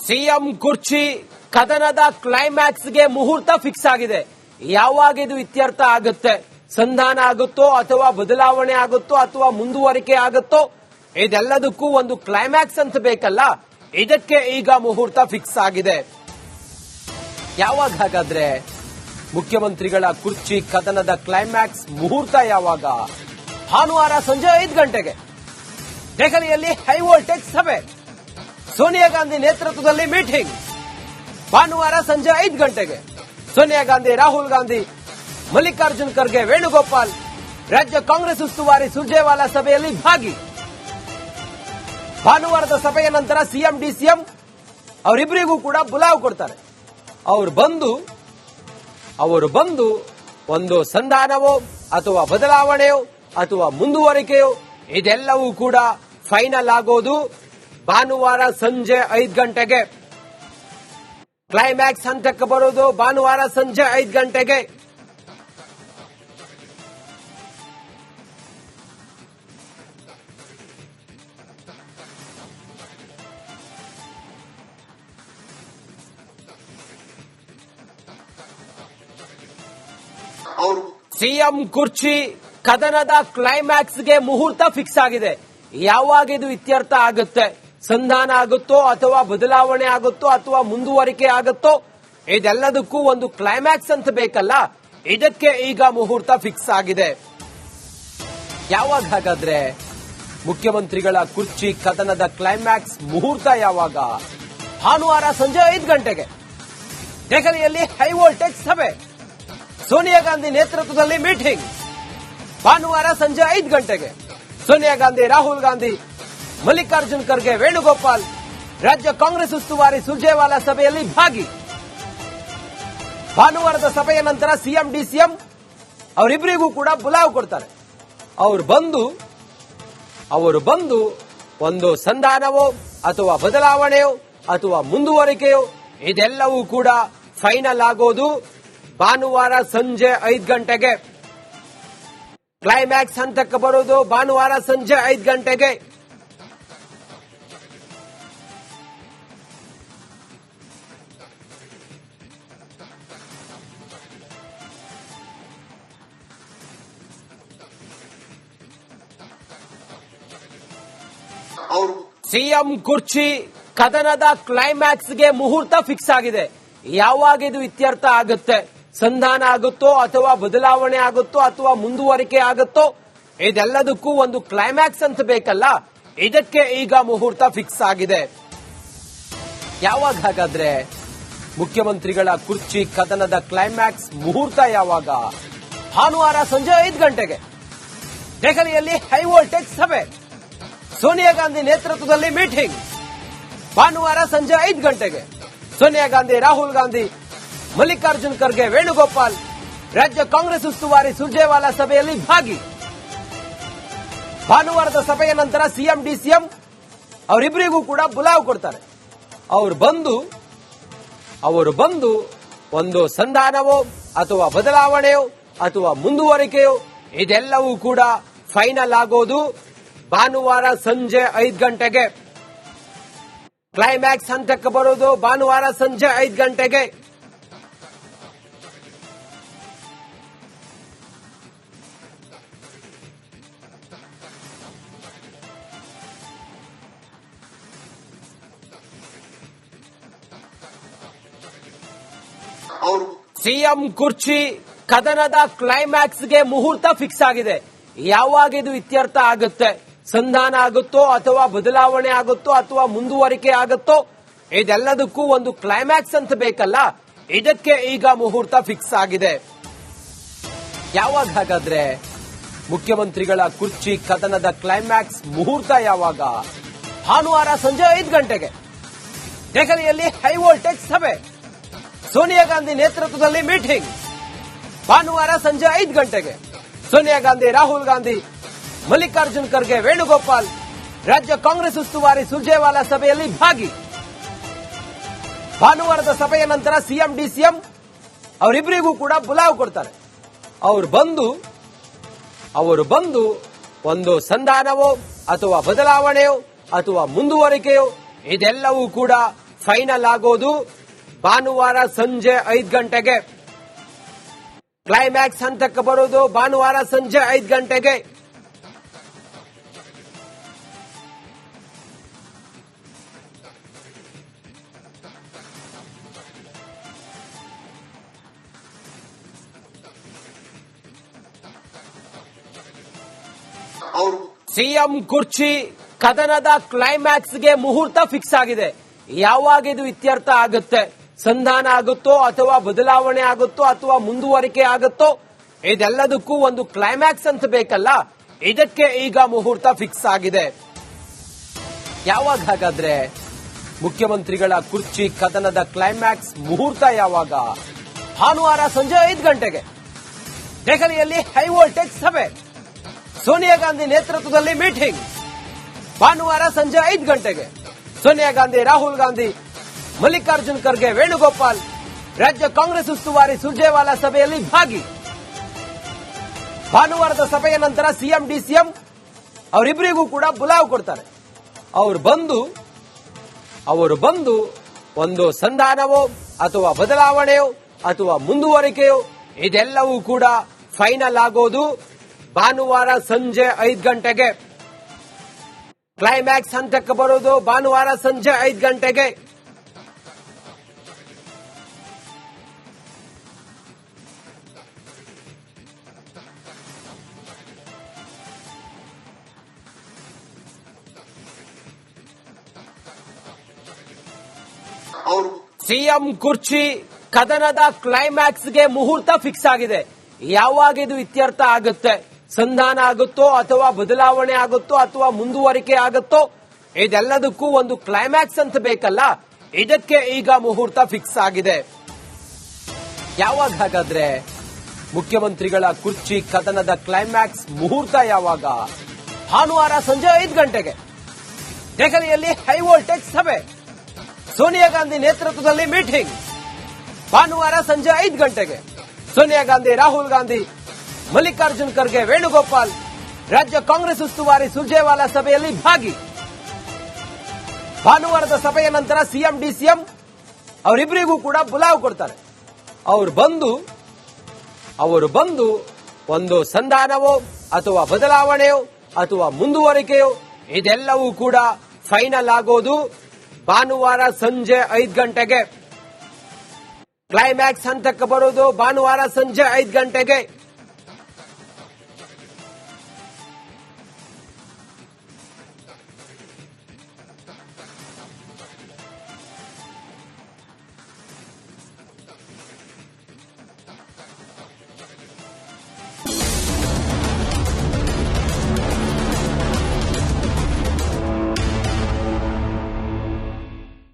CM ಕುರ್ಚಿ ಕದನದ ಕ್ಲೈಮ್ಯಾಕ್ಸ್ಗೆ ಮುಹೂರ್ತ fix ಆಗಿದೆ. ಯಾವಾಗ ಇದು ಇತ್ಯರ್ಥ ಆಗುತ್ತೆ, ಸಂಧಾನ ಆಗುತ್ತೋ ಅಥವಾ ಬದಲಾವಣೆ ಆಗುತ್ತೋ ಅಥವಾ ಮುಂದುವರಿಕೆ ಆಗುತ್ತೋ, ಇದೆಲ್ಲದಕ್ಕೂ ಒಂದು ಕ್ಲೈಮ್ಯಾಕ್ಸ್ ಅಂತ ಬೇಕಲ್ಲ, ಇದಕ್ಕೆ ಈಗ ಮುಹೂರ್ತ ಫಿಕ್ಸ್ ಆಗಿದೆ. ಯಾವಾಗ ಹಾಗಾದ್ರೆ ಮುಖ್ಯಮಂತ್ರಿಗಳ ಕುರ್ಚಿ ಕದನದ ಕ್ಲೈಮ್ಯಾಕ್ಸ್ ಮುಹೂರ್ತ ಯಾವಾಗ? ಭಾನುವಾರ ಸಂಜೆ 5 ಗಂಟೆಗೆ ದೆಹಲಿಯಲ್ಲಿ ಹೈ ವೋಲ್ಟೇಜ್ ಸಭೆ, ಸೋನಿಯಾ ಗಾಂಧಿ ನೇತೃತ್ವದಲ್ಲಿ ಮೀಟಿಂಗ್. ಭಾನುವಾರ ಸಂಜೆ 5 ಗಂಟೆಗೆ ಸೋನಿಯಾ ಗಾಂಧಿ, ರಾಹುಲ್ ಗಾಂಧಿ, ಮಲ್ಲಿಕಾರ್ಜುನ್ ಖರ್ಗೆ, ವೇಣುಗೋಪಾಲ್, ರಾಜ್ಯ ಕಾಂಗ್ರೆಸ್ ಉಸ್ತುವಾರಿ ಸುರ್ಜೇವಾಲಾ ಸಭೆಯಲ್ಲಿ ಭಾಗಿ. ಭಾನುವಾರದ ಸಭೆಯ ನಂತರ ಸಿಎಂ ಡಿಸಿಎಂ ಅವರಿಬ್ಬರಿಗೂ ಕೂಡ ಬುಲಾವ್ ಕೊಡ್ತಾರೆ. ಅವರು ಬಂದು ಒಂದು ಸಂಧಾನವೋ ಅಥವಾ ಬದಲಾವಣೆಯೋ ಅಥವಾ ಮುಂದುವರಿಕೆಯೋ ಇದೆಲ್ಲವೂ ಕೂಡ ಫೈನಲ್ ಆಗೋದು ಭಾನುವಾರ ಸಂಜೆ 5 ಗಂಟೆಗೆ. ಕ್ಲೈಮ್ಯಾಕ್ಸ್ ಹಂತಕ್ಕೆ ಬರೋದು ಭಾನುವಾರ ಸಂಜೆ 5 ಗಂಟೆಗೆ. ಸಿಎಂ ಕುರ್ಚಿ ಕದನದ ಕ್ಲೈಮ್ಯಾಕ್ಸ್ಗೆ ಮುಹೂರ್ತ ಫಿಕ್ಸ್ ಆಗಿದೆ. ಯಾವಾಗ ಇದು ಇತ್ಯರ್ಥ ಆಗುತ್ತೆ, ಸಂಧಾನ ಆಗುತ್ತೋ ಅಥವಾ ಬದಲಾವಣೆ ಆಗುತ್ತೋ ಅಥವಾ ಮುಂದುವರಿಕೆ ಆಗುತ್ತೋ, ಇದೆಲ್ಲದಕ್ಕೂ ಒಂದು ಕ್ಲೈಮ್ಯಾಕ್ಸ್ ಅಂತ ಬೇಕಲ್ಲ, ಇದಕ್ಕೆ ಈಗ ಮುಹೂರ್ತ ಫಿಕ್ಸ್ ಆಗಿದೆ. ಯಾವಾಗ ಹಾಗಾದ್ರೆ ಮುಖ್ಯಮಂತ್ರಿಗಳ ಕುರ್ಚಿ ಕದನದ ಕ್ಲೈಮ್ಯಾಕ್ಸ್ ಮುಹೂರ್ತ ಯಾವಾಗ? ಭಾನುವಾರ ಸಂಜೆ 5 ಗಂಟೆಗೆ ದೆಹಲಿಯಲ್ಲಿ ಹೈ ವೋಲ್ಟೇಜ್ ಸಭೆ, ಸೋನಿಯಾ ಗಾಂಧಿ ನೇತೃತ್ವದಲ್ಲಿ ಮೀಟಿಂಗ್. ಭಾನುವಾರ ಸಂಜೆ 5 ಗಂಟೆಗೆ ಸೋನಿಯಾ ಗಾಂಧಿ, ರಾಹುಲ್ ಗಾಂಧಿ, ಮಲ್ಲಿಕಾರ್ಜುನ್ ಖರ್ಗೆ, ವೇಣುಗೋಪಾಲ್, ರಾಜ್ಯ ಕಾಂಗ್ರೆಸ್ ಉಸ್ತುವಾರಿ ಸುರ್ಜೇವಾಲಾ ಸಭೆಯಲ್ಲಿ ಭಾಗಿ. ಭಾನುವಾರದ ಸಭೆಯ ನಂತರ ಸಿಎಂ ಡಿಸಿಎಂ ಅವರಿಬ್ಬರಿಗೂ ಕೂಡ ಬುಲಾವ್ ಕೊಡ್ತಾರೆ. ಅವರು ಬಂದು ಒಂದು ಸಂಧಾನವೋ ಅಥವಾ ಬದಲಾವಣೆಯೋ ಅಥವಾ ಮುಂದುವರಿಕೆಯೋ ಇದೆಲ್ಲವೂ ಕೂಡ ಫೈನಲ್ ಆಗೋದು ಭಾನುವಾರ ಸಂಜೆ 5 ಗಂಟೆಗೆ. ಕ್ಲೈಮ್ಯಾಕ್ಸ್ ಹಂತಕ್ಕೆ ಬರೋದು ಭಾನುವಾರ ಸಂಜೆ 5 ಗಂಟೆಗೆ. ಸಿಎಂ ಕುರ್ಚಿ ಕದನದ ಕ್ಲೈಮ್ಯಾಕ್ಸ್ಗೆ ಮುಹೂರ್ತ ಫಿಕ್ಸ್ ಆಗಿದೆ. ಯಾವಾಗ ಇದು ಇತ್ಯರ್ಥ ಆಗುತ್ತೆ, ಸಂಧಾನ ಆಗುತ್ತೋ ಅಥವಾ ಬದಲಾವಣೆ ಆಗುತ್ತೋ ಅಥವಾ ಮುಂದುವರಿಕೆ ಆಗುತ್ತೋ, ಇದೆಲ್ಲದಕ್ಕೂ ಒಂದು ಕ್ಲೈಮ್ಯಾಕ್ಸ್ ಅಂತ ಬೇಕಲ್ಲ, ಇದಕ್ಕೆ ಈಗ ಮುಹೂರ್ತ ಫಿಕ್ಸ್ ಆಗಿದೆ. ಯಾವಾಗ ಹಾಗಾದ್ರೆ ಮುಖ್ಯಮಂತ್ರಿಗಳ ಕುರ್ಚಿ ಕದನದ ಕ್ಲೈಮ್ಯಾಕ್ಸ್ ಮುಹೂರ್ತ ಯಾವಾಗ? ಭಾನುವಾರ ಸಂಜೆ 5 ಗಂಟೆಗೆ ದೆಹಲಿಯಲ್ಲಿ ಹೈ ವೋಲ್ಟೇಜ್ ಸಭೆ, ಸೋನಿಯಾ ಗಾಂಧಿ ನೇತೃತ್ವದಲ್ಲಿ ಮೀಟಿಂಗ್. ಭಾನುವಾರ ಸಂಜೆ 5 ಗಂಟೆಗೆ ಸೋನಿಯಾ ಗಾಂಧಿ, ರಾಹುಲ್ ಗಾಂಧಿ, ಮಲ್ಲಿಕಾರ್ಜುನ್ ಖರ್ಗೆ, ವೇಣುಗೋಪಾಲ್, ರಾಜ್ಯ ಕಾಂಗ್ರೆಸ್ ಉಸ್ತುವಾರಿ ಸುರ್ಜೇವಾಲಾ ಸಭೆಯಲ್ಲಿ ಭಾಗಿ. ಭಾನುವಾರದ ಸಭೆಯ ನಂತರ ಸಿಎಂ ಡಿಸಿಎಂ ಅವರಿಬ್ಬರಿಗೂ ಕೂಡ ಬುಲಾವ್ ಕೊಡ್ತಾರೆ. ಅವರು ಬಂದು ಒಂದು ಸಂಧಾನವೋ ಅಥವಾ ಬದಲಾವಣೆಯೋ ಅಥವಾ ಮುಂದುವರಿಕೆಯೋ ಇದೆಲ್ಲವೂ ಕೂಡ ಫೈನಲ್ ಆಗೋದು ಭಾನುವಾರ ಸಂಜೆ 5 ಗಂಟೆಗೆ. ಕ್ಲೈಮ್ಯಾಕ್ಸ್ ಹಂತಕ್ಕೆ ಬರೋದು ಭಾನುವಾರ ಸಂಜೆ 5 ಗಂಟೆಗೆ. ಸಿಎಂ ಕುರ್ಚಿ ಕದನದ ಕ್ಲೈಮ್ಯಾಕ್ಸ್ಗೆ ಮುಹೂರ್ತ ಫಿಕ್ಸ್ ಆಗಿದೆ. ಯಾವಾಗ ಇದು ಇತ್ಯರ್ಥ ಆಗುತ್ತೆ, ಸಂಧಾನ ಆಗುತ್ತೋ ಅಥವಾ ಬದಲಾವಣೆ ಆಗುತ್ತೋ ಅಥವಾ ಮುಂದುವರಿಕೆ ಆಗುತ್ತೋ, ಇದೆಲ್ಲದಕ್ಕೂ ಒಂದು ಕ್ಲೈಮ್ಯಾಕ್ಸ್ ಅಂತ ಬೇಕಲ್ಲ, ಇದಕ್ಕೆ ಈಗ ಮುಹೂರ್ತ ಫಿಕ್ಸ್ ಆಗಿದೆ. ಯಾವಾಗ ಹಾಗಾದ್ರೆ ಮುಖ್ಯಮಂತ್ರಿಗಳ ಕುರ್ಚಿ ಕದನದ ಕ್ಲೈಮ್ಯಾಕ್ಸ್ ಮುಹೂರ್ತ ಯಾವಾಗ? ಭಾನುವಾರ ಸಂಜೆ 5 ಗಂಟೆಗೆ ದೆಹಲಿಯಲ್ಲಿ ಹೈ ವೋಲ್ಟೇಜ್ ಸಭೆ, ಸೋನಿಯಾ ಗಾಂಧಿ ನೇತೃತ್ವದಲ್ಲಿ ಮೀಟಿಂಗ್. ಭಾನುವಾರ ಸಂಜೆ 5 ಗಂಟೆಗೆ ಸೋನಿಯಾ ಗಾಂಧಿ, ರಾಹುಲ್ ಗಾಂಧಿ, ಮಲ್ಲಿಕಾರ್ಜುನ್ ಖರ್ಗೆ, ವೇಣುಗೋಪಾಲ್, ರಾಜ್ಯ ಕಾಂಗ್ರೆಸ್ ಉಸ್ತುವಾರಿ ಸುರ್ಜೇವಾಲಾ ಸಭೆಯಲ್ಲಿ ಭಾಗಿ. ಭಾನುವಾರದ ಸಭೆಯ ನಂತರ ಸಿಎಂ ಡಿಸಿಎಂ ಅವರಿಬ್ಬರಿಗೂ ಕೂಡ ಬುಲಾವ್ ಕೊಡ್ತಾರೆ. ಅವರು ಬಂದು ಒಂದು ಸಂಧಾನವೋ ಅಥವಾ ಬದಲಾವಣೆಯೋ ಅಥವಾ ಮುಂದುವರಿಕೆಯೋ ಇದೆಲ್ಲವೂ ಕೂಡ ಫೈನಲ್ ಆಗೋದು ಭಾನುವಾರ ಸಂಜೆ 5 ಗಂಟೆಗೆ. ಕ್ಲೈಮ್ಯಾಕ್ಸ್ ಹಂತಕ್ಕೆ ಬರೋದು ಭಾನುವಾರ ಸಂಜೆ 5 ಗಂಟೆಗೆ. ಸಿಎಂ ಕುರ್ಚಿ ಕದನದ ಕ್ಲೈಮ್ಯಾಕ್ಸ್ಗೆ ಮುಹೂರ್ತ ಫಿಕ್ಸ್ ಆಗಿದೆ. ಯಾವಾಗ ಇದು ಇತ್ಯರ್ಥ ಆಗುತ್ತೆ, ಸಂಧಾನ ಆಗುತ್ತೋ ಅಥವಾ ಬದಲಾವಣೆ ಆಗುತ್ತೋ ಅಥವಾ ಮುಂದುವರಿಕೆ ಆಗುತ್ತೋ, ಇದೆಲ್ಲದಕ್ಕೂ ಒಂದು ಕ್ಲೈಮ್ಯಾಕ್ಸ್ ಅಂತ ಬೇಕಲ್ಲ, ಇದಕ್ಕೆ ಈಗ ಮುಹೂರ್ತ ಫಿಕ್ಸ್ ಆಗಿದೆ. ಯಾವಾಗ ಹಾಗಾದ್ರೆ ಮುಖ್ಯಮಂತ್ರಿಗಳ ಕುರ್ಚಿ ಕದನದ ಕ್ಲೈಮ್ಯಾಕ್ಸ್ ಮುಹೂರ್ತ ಯಾವಾಗ? ಭಾನುವಾರ ಸಂಜೆ 5 ಗಂಟೆಗೆ ದೆಹಲಿಯಲ್ಲಿ ಹೈ ವೋಲ್ಟೇಜ್ ಸಭೆ, ಸೋನಿಯಾ ಗಾಂಧಿ ನೇತೃತ್ವದಲ್ಲಿ ಮೀಟಿಂಗ್. ಭಾನುವಾರ ಸಂಜೆ 5 ಗಂಟೆಗೆ ಸೋನಿಯಾ ಗಾಂಧಿ, ರಾಹುಲ್ ಗಾಂಧಿ, ಮಲ್ಲಿಕಾರ್ಜುನ್ ಖರ್ಗೆ, ವೇಣುಗೋಪಾಲ್, ರಾಜ್ಯ ಕಾಂಗ್ರೆಸ್ ಉಸ್ತುವಾರಿ ಸುರ್ಜೇವಾಲಾ ಸಭೆಯಲ್ಲಿ ಭಾಗಿ. ಭಾನುವಾರದ ಸಭೆಯ ನಂತರ ಸಿಎಂ ಡಿಸಿಎಂ ಅವರಿಬ್ಬರಿಗೂ ಕೂಡ ಬುಲಾವ್ ಕೊಡ್ತಾರೆ. ಅವರು ಬಂದು ಒಂದು ಸಂಧಾನವೋ ಅಥವಾ ಬದಲಾವಣೆಯೋ ಅಥವಾ ಮುಂದುವರಿಕೆಯೋ, ಇದೆಲ್ಲವೂ ಕೂಡ ಫೈನಲ್ ಆಗೋದು ಭಾನುವಾರ ಸಂಜೆ 5 ಗಂಟೆಗೆ. ಕ್ಲೈಮ್ಯಾಕ್ಸ್ ಹಂತಕ್ಕೆ ಬರೋದು ಭಾನುವಾರ ಸಂಜೆ 5 ಗಂಟೆಗೆ. ಸಿಎಂ ಕುರ್ಚಿ ಕದನದ ಕ್ಲೈಮ್ಯಾಕ್ಸ್ಗೆ ಮುಹೂರ್ತ ಫಿಕ್ಸ್ ಆಗಿದೆ. ಯಾವಾಗ ಇದು ಇತ್ಯರ್ಥ ಆಗುತ್ತೆ, ಸಂಧಾನ ಆಗುತ್ತೋ ಅಥವಾ ಬದಲಾವಣೆ ಆಗುತ್ತೋ ಅಥವಾ ಮುಂದುವರಿಕೆ ಆಗುತ್ತೋ, ಇದೆಲ್ಲದಕ್ಕೂ ಒಂದು ಕ್ಲೈಮ್ಯಾಕ್ಸ್ ಅಂತ ಬೇಕಲ್ಲ, ಇದಕ್ಕೆ ಈಗ ಮುಹೂರ್ತ ಫಿಕ್ಸ್ ಆಗಿದೆ. ಯಾವಾಗ ಹಾಗಾದ್ರೆ ಮುಖ್ಯಮಂತ್ರಿಗಳ ಕುರ್ಚಿ ಕದನದ ಕ್ಲೈಮ್ಯಾಕ್ಸ್ ಮುಹೂರ್ತ ಯಾವಾಗ? ಭಾನುವಾರ ಸಂಜೆ 5 ಗಂಟೆಗೆ ದೆಹಲಿಯಲ್ಲಿ ಹೈ ವೋಲ್ಟೇಜ್ ಸಭೆ, ಸೋನಿಯಾ ಗಾಂಧಿ ನೇತೃತ್ವದಲ್ಲಿ ಮೀಟಿಂಗ್. ಭಾನುವಾರ ಸಂಜೆ 5 ಗಂಟೆಗೆ ಸೋನಿಯಾ ಗಾಂಧಿ, ರಾಹುಲ್ ಗಾಂಧಿ, ಮಲ್ಲಿಕಾರ್ಜುನ್ ಖರ್ಗೆ, ವೇಣುಗೋಪಾಲ್, ರಾಜ್ಯ ಕಾಂಗ್ರೆಸ್ ಉಸ್ತುವಾರಿ ಸುರ್ಜೇವಾಲಾ ಸಭೆಯಲ್ಲಿ ಭಾಗಿ. ಭಾನುವಾರದ ಸಭೆಯ ನಂತರ ಸಿಎಂ ಡಿಸಿಎಂ ಅವರಿಬ್ಬರಿಗೂ ಕೂಡ ಬುಲಾವ್ ಕೊಡ್ತಾರೆ. ಅವರು ಬಂದು ಒಂದು ಸಂಧಾನವೋ ಅಥವಾ ಬದಲಾವಣೆಯೋ ಅಥವಾ ಮುಂದುವರಿಕೆಯೋ, ಇದೆಲ್ಲವೂ ಕೂಡ ಫೈನಲ್ ಆಗೋದು ಭಾನುವಾರ ಸಂಜೆ 5 ಗಂಟೆಗೆ. ಕ್ಲೈಮ್ಯಾಕ್ಸ್ ಹಂತಕ್ಕೆ ಬರೋದು ಭಾನುವಾರ ಸಂಜೆ 5 ಗಂಟೆಗೆ.